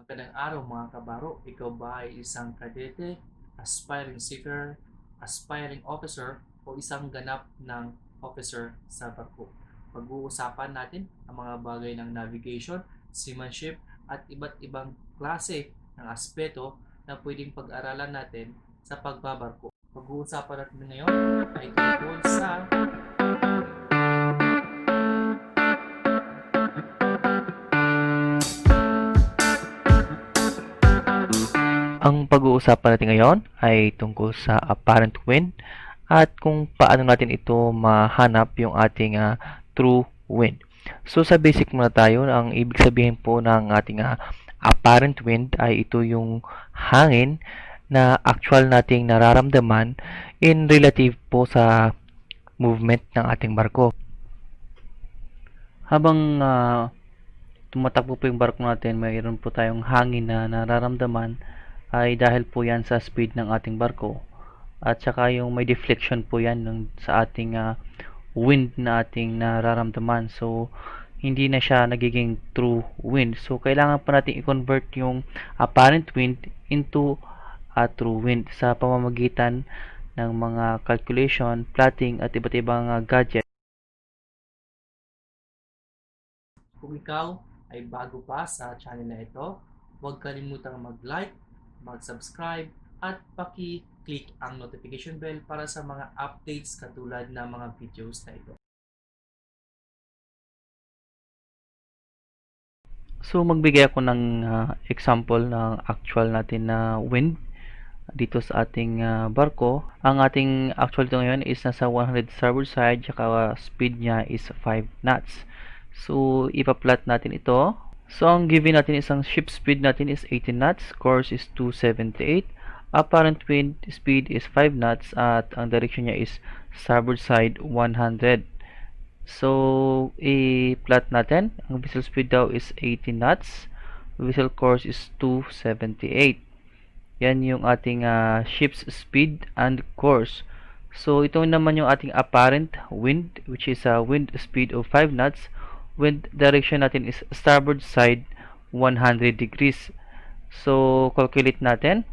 Magandang araw mga kabaro. Ikaw ba ay isang kadete, aspiring seafarer, aspiring officer, o isang ganap ng officer sa barko? Pag-uusapan natin ang mga bagay ng navigation, seamanship, at iba't ibang klase ng aspeto na pwedeng pag-aralan natin sa pagbabarko. Pag-uusapan natin ngayon ay tungkol sa Ang pag-uusapan natin ngayon ay tungkol sa apparent wind at kung paano natin ito mahanap yung ating true wind. So sa basic muna tayo, ang ibig sabihin po ng ating apparent wind ay ito yung hangin na actual nating nararamdaman in relative po sa movement ng ating barko. Habang tumatakbo po yung barko natin, mayroon po tayong hangin na nararamdaman ay dahil po yan sa speed ng ating barko at saka yung may deflection po yan sa ating wind na ating nararamdaman. So hindi na siya nagiging true wind. So kailangan pa natin i-convert yung apparent wind into a true wind sa pamamagitan ng mga calculation, plotting at iba't ibang gadget. kung ikaw ay bago pa sa channel na ito, huwag kalimutang mag-like, mag-subscribe, at paki-click ang notification bell para sa mga updates katulad ng mga videos na ito. So magbigay ako ng example ng actual natin na wind dito sa ating barko. Ang ating actual dito ngayon is nasa 100 starboard side, tsaka speed niya is 5 knots. So ipa-plot natin ito. So ang given natin isang ship speed natin is 18 knots, course is 278, apparent wind speed is 5 knots at ang direction niya is starboard side 100. So i-plot natin, ang vessel speed daw is 18 knots, vessel course is 278. Yan yung ating ship's speed and course. So ito naman yung ating apparent wind, which is a wind speed of 5 knots. Wind direction natin is starboard side 100 degrees. So calculate natin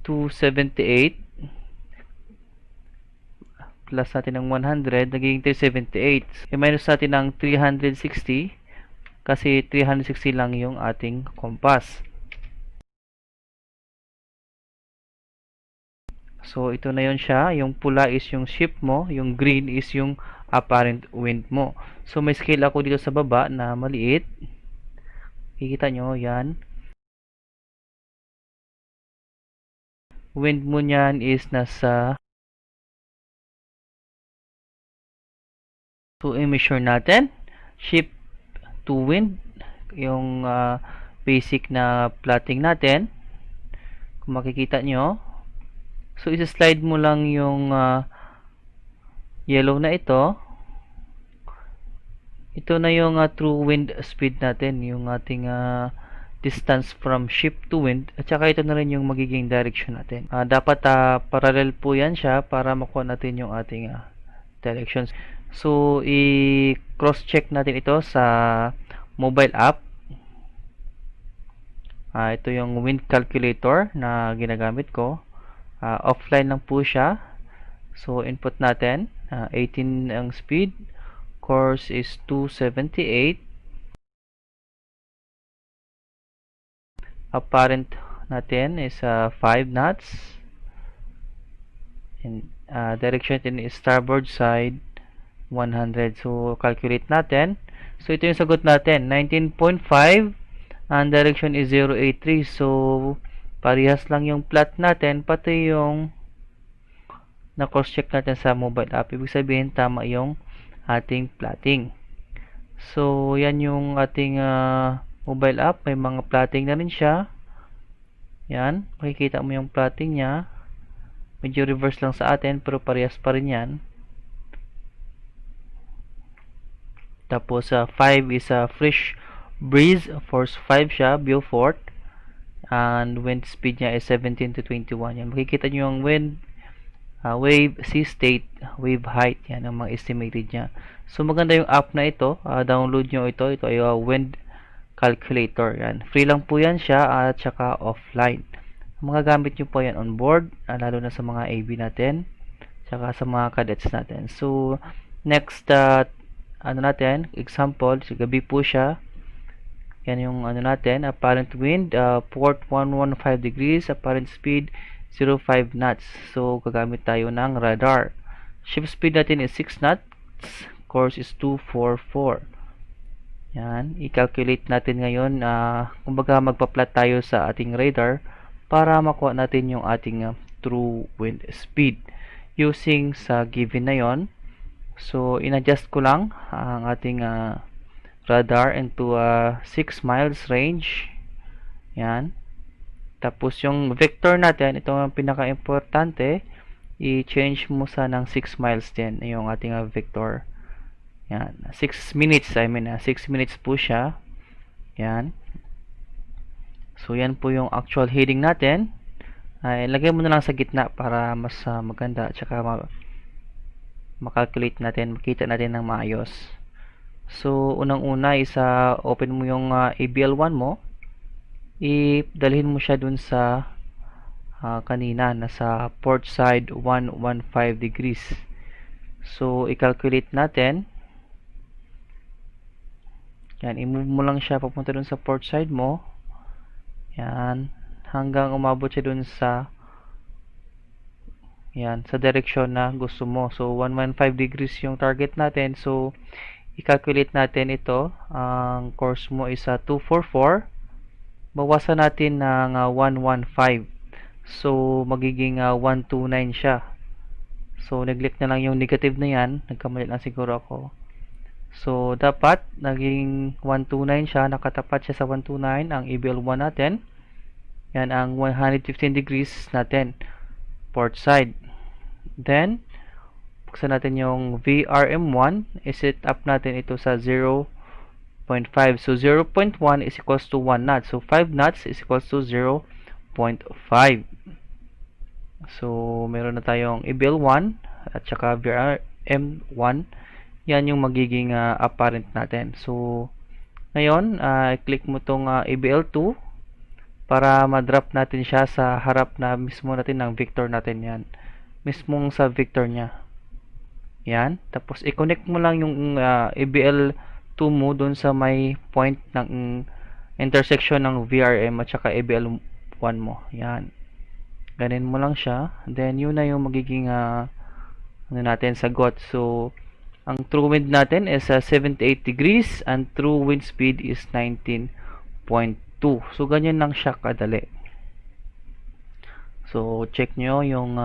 278 plus natin ng 100, nagiging 378. I-minus natin ng 360 kasi 360 lang yung ating compass. So ito na yon siya, yung pula is yung ship mo, yung green is yung apparent wind mo. So may scale ako dito sa baba na maliit. Kikita nyo, yan. Wind mo nyan is nasa, so i-measure natin ship to wind, yung basic na plotting natin. Kung makikita nyo, so isa-slide mo lang yung yellow na ito. Ito na yung true wind speed natin, yung ating distance from ship to wind, at saka ito na rin yung magiging direction natin. Dapat parallel po yan siya para makuha natin yung ating directions. So i-cross check natin ito sa mobile app. Ito yung wind calculator na ginagamit ko. Offline lang po siya. So input natin 18 ang speed, course is 278, apparent natin is 5 knots, and direction natin is starboard side 100. So calculate natin. So ito yung sagot natin, 19.5, and direction is 083. So parehas lang yung plot natin, pati yung na cross check natin sa mobile app. Ibig sabihin tama yung ating plotting. So yan yung ating mobile app, may mga plotting na rin siya. Yan, makikita mo yung plotting niya. Medyo reverse lang sa atin pero parehas pa rin yan. Tapos 5 is fresh breeze, force 5 siya, Beaufort, and wind speed niya is 17 to 21. Yan, makikita nyo yung wind, wave, sea state, wave height, yan ang mga estimated niya. So maganda yung app na ito, download nyo ito. Ito ay wind calculator. Yan. Free lang po yan siya at saka offline. Mga gamit nyo po yan on board, lalo na sa mga AB natin, saka sa mga cadets natin. So, next, ano natin, example, so gabi po siya. Yan yung ano natin, apparent wind, port 115 degrees, apparent speed 05 knots. So, gagamit tayo ng radar. Ship speed natin is 6 knots, course is 244. Yan, i-calculate natin ngayon, kumbaga magpa-plot tayo sa ating radar para makuha natin yung ating true wind speed using sa given na yon. So, in-adjust ko lang ang ating radar into 6 miles range. Yan. Tapos yung vector natin, ito ang pinaka-importante, i-change mo sa ng 6 miles din yung ating vector. Yan. 6 minutes, 6 minutes po siya. Yan. So, yan po yung actual heading natin. Ilagay mo na lang sa gitna para mas maganda at saka makalculate natin, makita natin ng maayos. So, unang-una is open mo yung ABL1 mo. Idalhin mo siya dun sa kanina, nasa port side 115 degrees. So, i-calculate natin. Yan, i-move mo lang siya papunta dun sa port side mo. Yan, hanggang umabot siya dun sa yan, sa direction na gusto mo. So, 115 degrees yung target natin. So, i-calculate natin ito. Ang course mo is 244. Bawasan natin ng 115. So, magiging 129 siya. So, neglect na lang yung negative na yan. Nagkamali lang siguro ako. So, dapat naging 129 siya. Nakatapat siya sa 129 ang ABL1 natin. Yan ang 115 degrees natin. Port side. Then, buksan natin yung VRM1. I-set up natin ito sa 0.5. So, 0.1 is equals to 1 knot. So, 5 knots is equals to 0.5. So, meron na tayong ABL1 at saka VRM1. Yan yung magiging apparent natin. So, ngayon, click mo tong ABL2 para ma-drop natin siya sa harap na mismo natin ng vector natin yan. Mismong sa vector niya. Yan. Tapos, i-connect mo lang yung ABL2 mo dun sa may point ng intersection ng VRM at saka ABL1 mo. Yan. Ganin mo lang siya. Then, yun na yung magiging ano natin, sagot. So, ang true wind natin is 78 degrees and true wind speed is 19.2. So, ganyan lang siya kadali. So, check nyo yung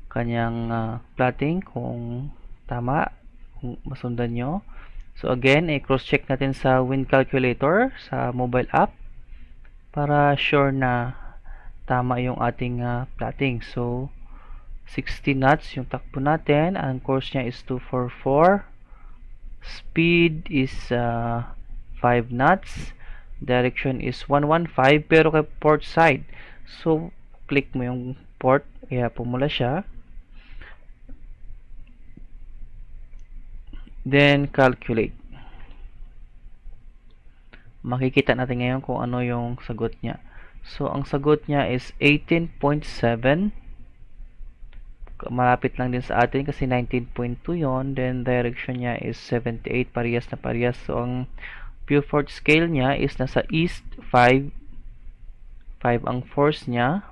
kanyang plotting kung tama, kung masundan nyo. So, again, i-cross-check natin sa wind calculator sa mobile app para sure na tama yung ating plotting. So, 60 knots yung takbo natin. Ang course niya is 244. Speed is 5 knots. Direction is 115 pero kay port side. So, click mo yung port. I-hapon mo lang siya. Then, calculate. Makikita natin ngayon kung ano yung sagot niya. So, ang sagot niya is 18.7. Malapit lang din sa atin kasi 19.2 yon. Then direction niya is 78, parehas na parehas. So ang Beaufort scale niya is nasa east 5 ang force niya.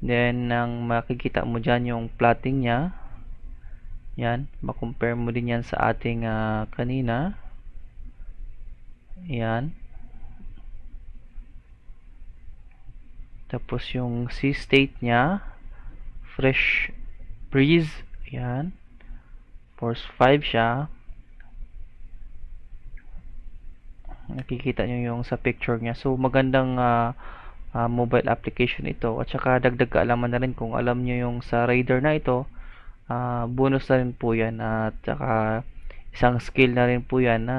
Then ang makikita mo dyan yung plotting niya. Yan, makompare mo din yan sa ating kanina. Yan. Tapos yung sea state niya, fresh breeze, yan, force 5 siya. Nakikita nyo yung sa picture niya. So, magandang mobile application ito. At saka dagdag kaalaman na rin kung alam nyo yung sa radar na ito, bonus na rin po yan. At saka isang skill na rin po yan na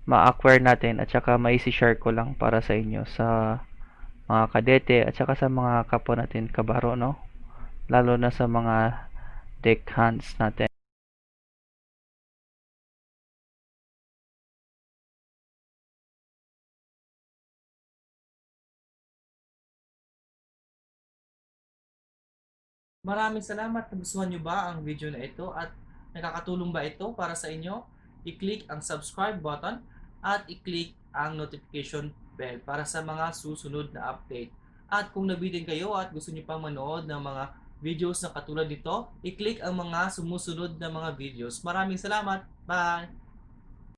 ma-acquire natin. At saka maisi-share ko lang para sa inyo sa mga kadete at saka sa mga kapwa natin kabaro, no? Lalo na sa mga deck hands natin. Maraming salamat. Nagustuhan nyo ba ang video na ito at nakakatulong ba ito para sa inyo? I-click ang subscribe button at i-click ang notification bell para sa mga susunod na update. At kung nabitin kayo at gusto niyo pang manood ng mga videos na katulad nito, i-click ang mga sumusunod na mga videos. Maraming salamat. Bye!